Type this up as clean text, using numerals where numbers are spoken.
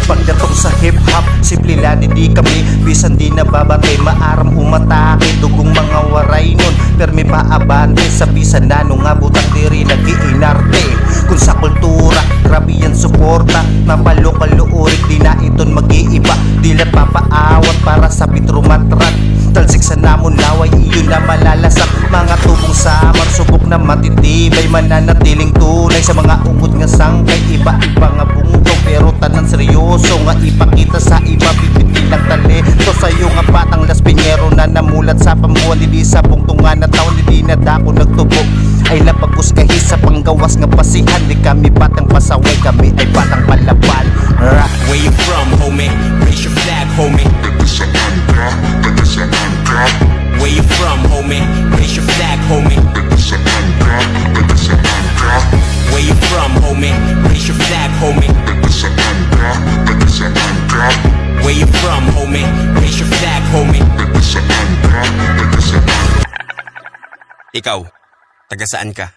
Pagdating sa hip-hop, simple lang hindi kami bisan di nababatay, maaram umatake, dugong mga waray nun permi paabante, sa bisan na nung abutang diri nag-iinarte. Kung sa kultura, grabe yan suporta, mapalo-kaluurik di na iton mag-iiba, dilat papaawat para sa pitrumatrat. Talsik sa namon laway, iyon na malalasak, mga tubong samar, subok na matitibay, mananatiling tunay sa mga ungod nga sangkay, iba-iba nga bungtong pero tanan seryoso nga ipakita sa iba, bibitin lang talento sa'yo nga batang Las Piñero na namulat sa pamuan, hindi sa bungtungan na taon, hindi na dako nagtubo ay napagos kahit sa panggawas nga pasihan, di kami batang pasaway, kami ay batang palaban. Where you from, homie? Raise your flag, homie. Where you from, homie? Raise your flag, homie. Where you from, homie? Raise your flag, homie. Where you from, homie? Raise your flag, homie. Ikaw, taga saan ka?